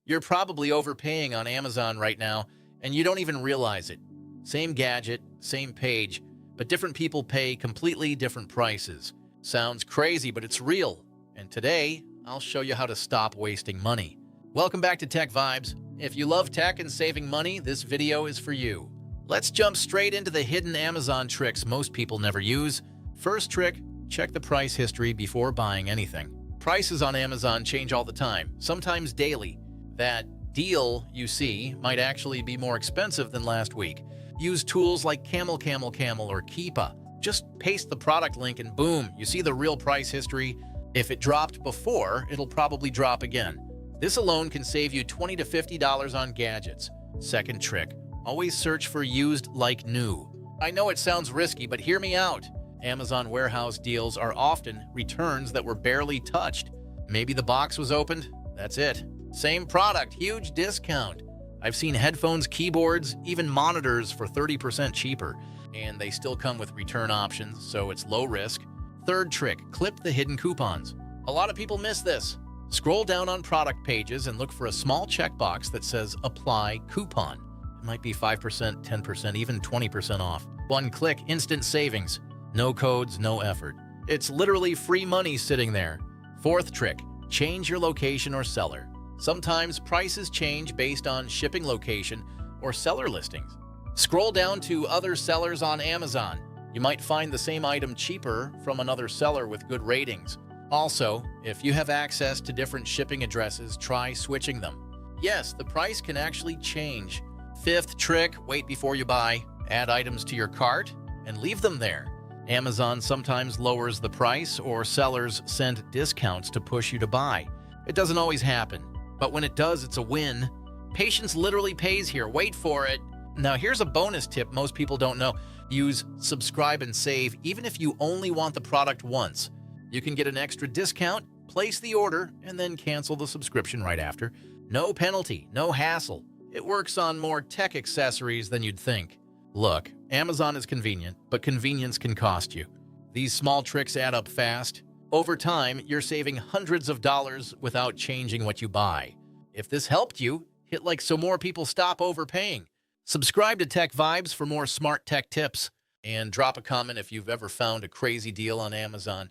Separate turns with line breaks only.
You're probably overpaying on Amazon right now, and you don't even realize it. Same gadget, same page, but different people pay completely different prices. Sounds crazy, but it's real. And today, I'll show you how to stop wasting money. Welcome back to Tech Vibes. If you love tech and saving money, this video is for you. Let's jump straight into the hidden Amazon tricks most people never use. First trick, check the price history before buying anything. Prices on Amazon change all the time, sometimes daily. That deal you see might actually be more expensive than last week. Use tools like Camel or Keepa. Just paste the product link and boom, you see the real price history. If it dropped before, it'll probably drop again. This alone can save you $20 to $50 on gadgets. Second trick, always search for used like new. I know it sounds risky, but hear me out. Amazon warehouse deals are often returns that were barely touched. Maybe the box was opened, that's it. Same product, huge discount. I've seen headphones, keyboards, even monitors for 30% cheaper, and they still come with return options, so it's low risk. Third trick, clip the hidden coupons. A lot of people miss this. Scroll down on product pages and look for a small checkbox that says Apply Coupon. It might be 5%, 10%, even 20% off. One click, instant savings. No codes, no effort. It's literally free money sitting there. Fourth trick, change your location or seller. Sometimes prices change based on shipping location or seller listings. Scroll down to other sellers on Amazon. You might find the same item cheaper from another seller with good ratings. Also, if you have access to different shipping addresses, try switching them. Yes, the price can actually change. Fifth trick, wait before you buy. Add items to your cart and leave them there. Amazon sometimes lowers the price or sellers send discounts to push you to buy. It doesn't always happen, but when it does, it's a win. Patience literally pays here. Wait for it. Now, here's a bonus tip most people don't know. Use subscribe and save even if you only want the product once. You can get an extra discount, place the order, and then cancel the subscription right after. No penalty, no hassle. It works on more tech accessories than you'd think. Look, Amazon is convenient, but convenience can cost you. These small tricks add up fast. Over time, you're saving hundreds of dollars without changing what you buy. If this helped you, hit like so more people stop overpaying. Subscribe to Tech Vibes for more smart tech tips, and drop a comment if you've ever found a crazy deal on Amazon.